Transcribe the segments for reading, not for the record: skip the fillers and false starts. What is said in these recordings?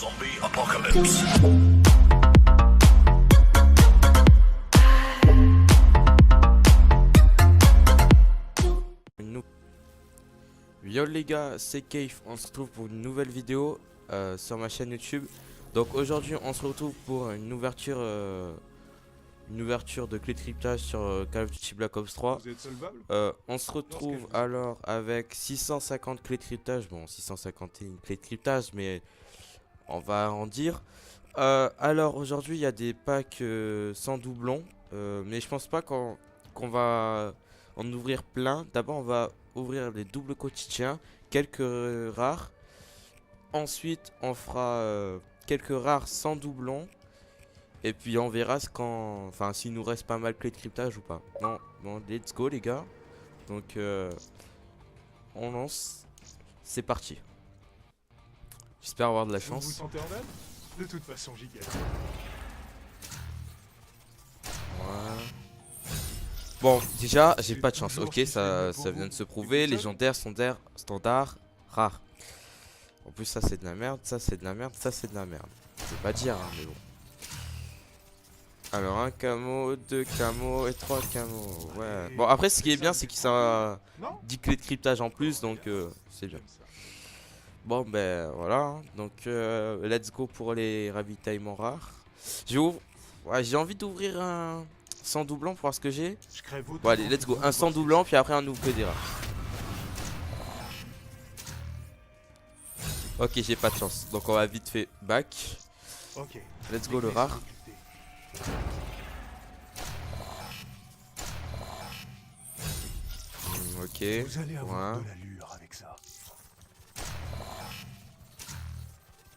Zombie apocalypse. Yo les gars, c'est Cave, on se retrouve pour une nouvelle vidéo sur ma chaîne YouTube. Donc aujourd'hui on se retrouve pour une ouverture de clé de cryptage sur Call of Duty Black Ops 3. Vous êtes solvable? On se retrouve alors avec 650 clés de cryptage, bon 651 clés de cryptage mais on va en dire. Alors aujourd'hui il y a des packs sans doublons, mais je pense pas qu'on va en ouvrir plein. D'abord on va ouvrir les doubles quotidiens, quelques rares. Ensuite on fera quelques rares sans doublons. Et puis on verra enfin s'il nous reste pas mal clés de cryptage ou pas. Non, bon let's go les gars. Donc on lance. C'est parti. J'espère avoir de la Vous chance. vous sentez en veine? De toute façon, j'y gagne. Ouais. Bon, déjà, j'ai pas de chance. Ok, ça vient de se prouver. Légendaire, standard, rare. En plus, ça c'est de la merde, ça c'est de la merde, ça c'est de la merde. Je vais pas dire, hein, mais bon. Alors, un camo, 2 camos et 3 camos. Ouais. Bon, après, ce qui est bien, c'est qu'il a 10 clés de cryptage en plus, donc c'est bien. Bon, ben voilà. Hein. Donc, let's go pour les ravitaillements rares. J'ai envie d'ouvrir un sans doublant pour voir ce que j'ai. Bon allez, let's go, un sans doublant puis après on ouvre que des rares. Ok, j'ai pas de chance, donc on va vite fait back. Let's go le rare. Ok, ouais.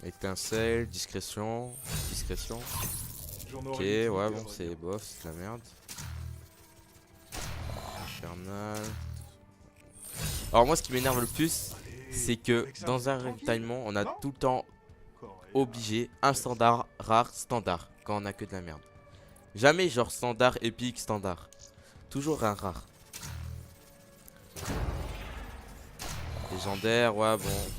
Étincelle, discrétion. Ok, ouais, bon, c'est bof, c'est de la merde. Infernal. Alors, moi, ce qui m'énerve le plus, c'est que dans un ravitaillement, on a tout le temps obligé un standard, rare, standard, quand on a que de la merde. Jamais genre standard, épique, standard. Toujours un rare. Légendaire, ouais, bon,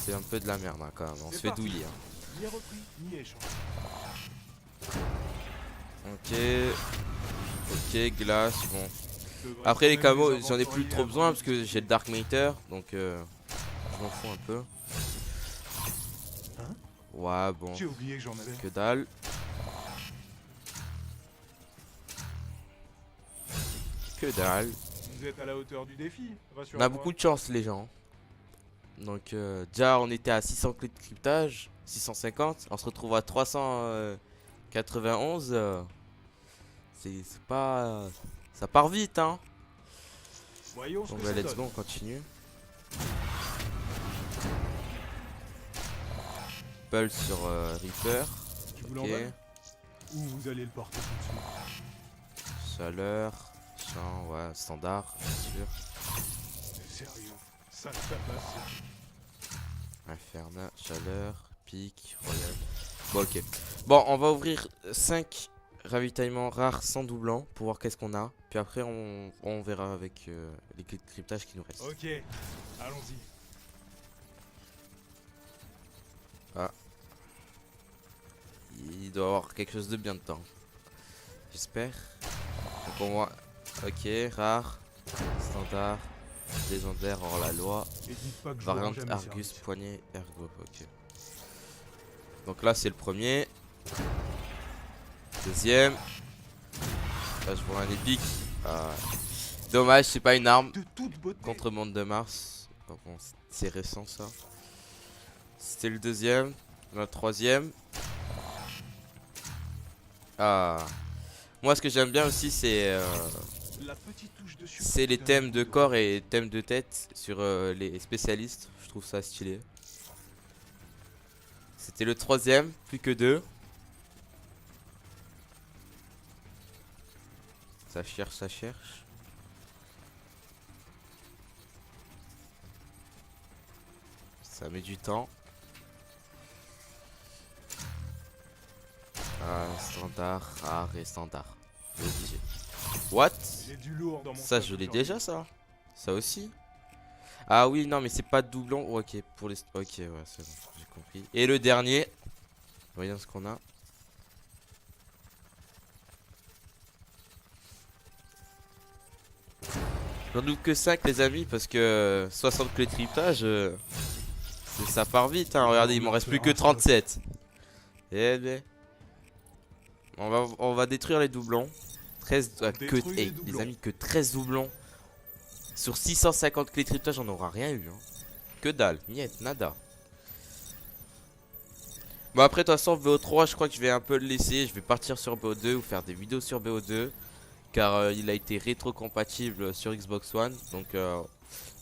c'est un peu de la merde hein, quand même, on se fait douiller. Hein. Ok, glace, bon. Après les camos, j'en ai plus trop besoin parce que j'ai le Dark Matter, donc je m'en fous un peu. Ouais, bon, que dalle. Que dalle. Vous êtes à la hauteur du défi, on a beaucoup de chance les gens. Donc déjà on était à 600 clés de cryptage, 650, on se retrouve à 391. C'est pas... ça part vite hein. Donc bah, let's go, on continue. Pulse sur Reaper. Ok. Ou vous allez le porter tout de suite. Chaleur, champ, ouais, standard, bien sûr. Sérieux, ça passe. Infernal, chaleur, pic, royal. Bon ok. Bon, on va ouvrir 5 ravitaillements rares sans doublant pour voir qu'est-ce qu'on a. Puis après on verra avec les clés de cryptage qui nous restent. Ok, allons-y. Ah. Il doit y avoir quelque chose de bien dedans. J'espère. Donc on voit. Ok, rare, standard, légendaire hors la loi, variante Argus, poignée, ergo. Ok. Donc là c'est le premier. Deuxième. Là je vois un épique. Dommage, c'est pas une arme. Contre Monde de Mars. Bon, c'est récent ça. C'était le deuxième. Le troisième. Moi ce que j'aime bien aussi c'est les thèmes de corps et thèmes de tête sur les spécialistes. Je trouve ça stylé. C'était le troisième, plus que 2. Ça cherche, ça cherche. Ça met du temps. Standard, rare et standard. Obligé. What? Ça je l'ai déjà ça. Ça aussi. Ah oui non mais c'est pas de doublon. Ok pour les. Ok ouais c'est bon j'ai compris. Et le dernier Voyons ce qu'on a. J'en ouvre que 5 les amis parce que 60 clés de cryptage, ça part vite hein. Regardez, il m'en reste plus que 37. Eh ben. On va détruire les doublons. 13 les amis, que 13 doublons. Sur 650 clés de cryptage, on n'aura rien eu hein. Que dalle, niet, nada. Bon après de toute façon BO3 je crois que je vais un peu le laisser. Je vais partir sur BO2 ou faire des vidéos sur BO2. Car il a été rétro-compatible sur Xbox One. Donc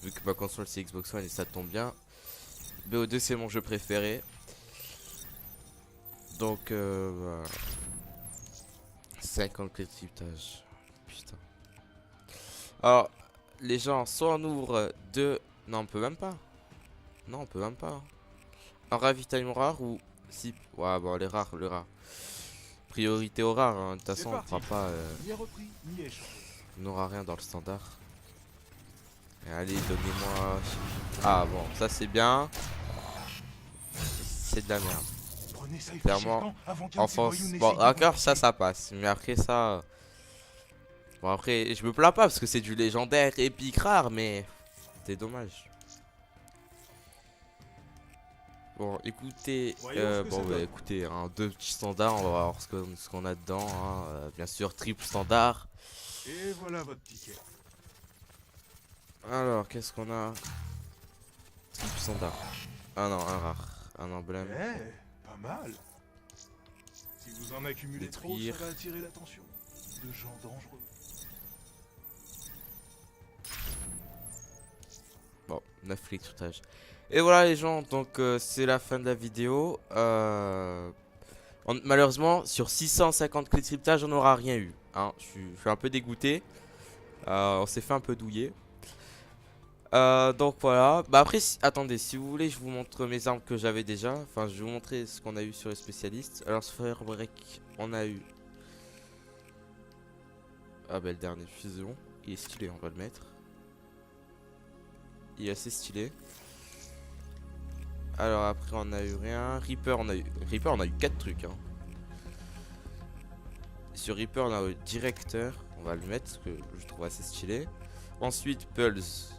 vu que ma console c'est Xbox One et ça tombe bien. BO2 c'est mon jeu préféré. Donc 50 clés de cryptage. Putain. Alors les gens, soit on ouvre deux. Non on peut même pas. Non on peut même pas. Un ravitaillement rare ou si. Ouais bon les rares, le rare. Priorité au rare, hein. De toute façon on fera pas. On n'aura rien dans le standard. Et allez donnez-moi. Ah bon ça c'est bien. C'est de la merde. Clairement. Enfance. Bon d'accord ça passe. Mais après ça. Bon après je me plains pas parce que c'est du légendaire épique rare mais. C'est dommage. Bon écoutez, écoutez, hein, deux petits standards, on va voir ce qu'on a dedans, hein. Bien sûr triple standard. Et voilà votre ticket. Alors qu'est-ce qu'on a? Triple standard. Ah non, un rare, un emblème. Eh, pas mal. Si vous en accumulez trop, ça va attirer l'attention de gens dangereux. Bon, 9 clés de cryptage. Et voilà les gens, donc c'est la fin de la vidéo. Malheureusement, sur 650 clés de cryptage, on n'aura rien eu. Hein. Je suis un peu dégoûté. On s'est fait un peu douiller. Donc voilà. Bah après, attendez, si vous voulez, je vous montre mes armes que j'avais déjà. Enfin, je vais vous montrer ce qu'on a eu sur les spécialistes. Alors, sur Firebreak, on a eu... Ah bah le dernier fusion. Il est stylé, on va le mettre. Il est assez stylé. Alors après on a eu rien. Reaper on a eu 4 trucs hein. Sur Reaper on a eu Directeur. On va le mettre parce que je trouve assez stylé. Ensuite Pulse.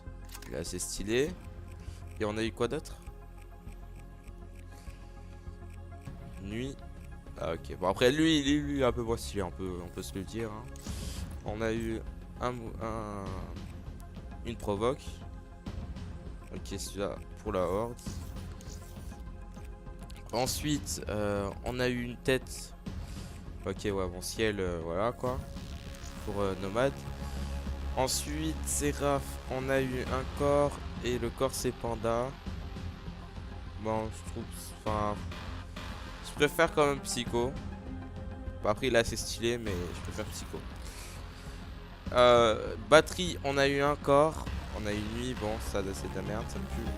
Il est assez stylé. Et on a eu quoi d'autre? Nuit. Ah ok. Bon après lui il est un peu moins stylé. On peut se le dire hein. On a eu une provoque. Ok celui-là pour la horde. Ensuite, on a eu une tête. Ok, ouais, bon, ciel, voilà quoi. Pour nomade. Ensuite, Séraph, on a eu un corps. Et le corps, c'est panda. Bon, je trouve. Enfin. Je préfère quand même Psycho. Bon, après, il est assez stylé, mais je préfère Psycho. Batterie, on a eu un corps. On a eu une nuit, bon, ça c'est de la merde, ça me pue.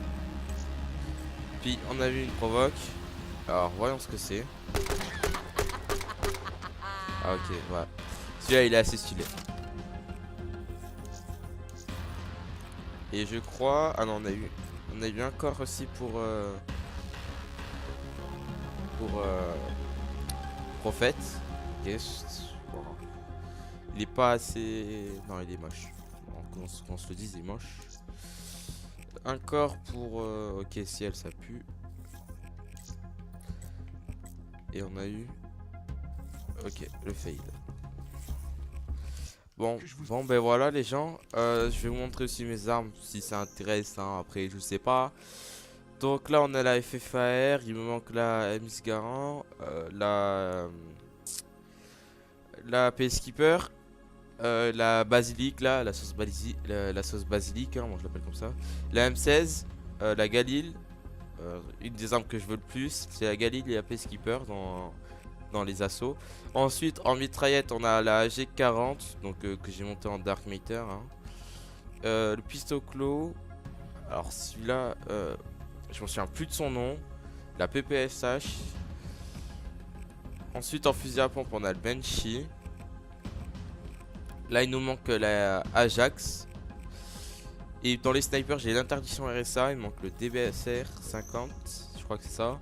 Puis, on a eu une provoque. Alors voyons ce que c'est. Ah ok voilà. Celui-là il est assez stylé. Et je crois. Ah non on a eu un corps aussi pour Prophète. Yes. Bon. Il est pas assez. Non il est moche. Bon, qu'on se le dise il est moche. Un corps pour ok ciel ça pue. Et on a eu... Ok, le fail. Bon ben voilà les gens. Je vais vous montrer aussi mes armes si ça intéresse. Hein, après je sais pas. Donc là on a la FFAR. Il me manque la MS Garant. La Peacekeeper. La basilic là. La sauce basilic. Hein, moi je l'appelle comme ça. La M16. La Galil. Une des armes que je veux le plus, c'est la Galil et la Peacekeeper dans les assauts. Ensuite, en mitraillette, on a la G40, donc que j'ai monté en Dark Matter. Hein. Le Pistoclo. Alors celui-là, je me souviens plus de son nom. La PPSH. Ensuite, en fusil à pompe, on a le Banshee. Là, il nous manque la Ajax. Et dans les snipers, j'ai l'interdiction RSA. Il manque le DBSR 50. Je crois que c'est ça.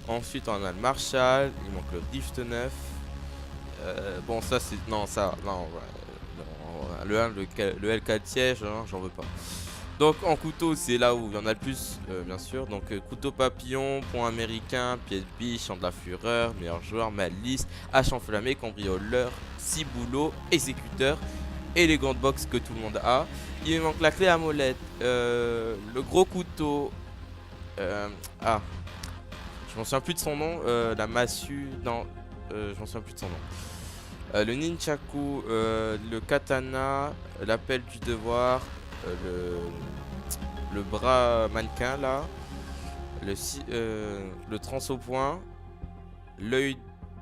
Ensuite on a le Marshall, il manque le Rift 9. Bon ça c'est... Non ça... Non, ouais, non, le L4 siège, hein, j'en veux pas. Donc en couteau c'est là où il y en a le plus bien sûr. Donc couteau papillon, point américain, pied de biche, chant de la fureur, meilleur joueur, malice, hache enflammée, cambrioleur, ciboulot, exécuteur et les gants de boxe que tout le monde a. Il manque la clé à molette, le gros couteau, ah je m'en souviens plus de son nom, la massue, non je m'en souviens plus de son nom. Le nunchaku, le katana, l'appel du devoir, le bras mannequin là, le trans au point, l'œil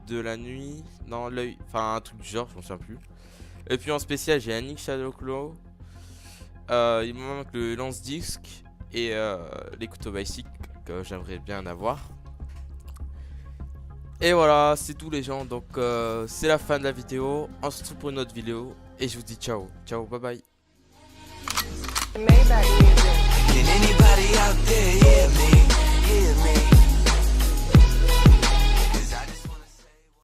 de la nuit, non l'œil, enfin un truc du genre, je m'en souviens plus. Et puis en spécial j'ai Yannick Shadowclaw, il me manque le lance-disque et les couteaux basiques que j'aimerais bien avoir. Et voilà, c'est tout les gens, donc c'est la fin de la vidéo, on se retrouve pour une autre vidéo et je vous dis ciao, ciao, bye bye. Can anybody out there hear me?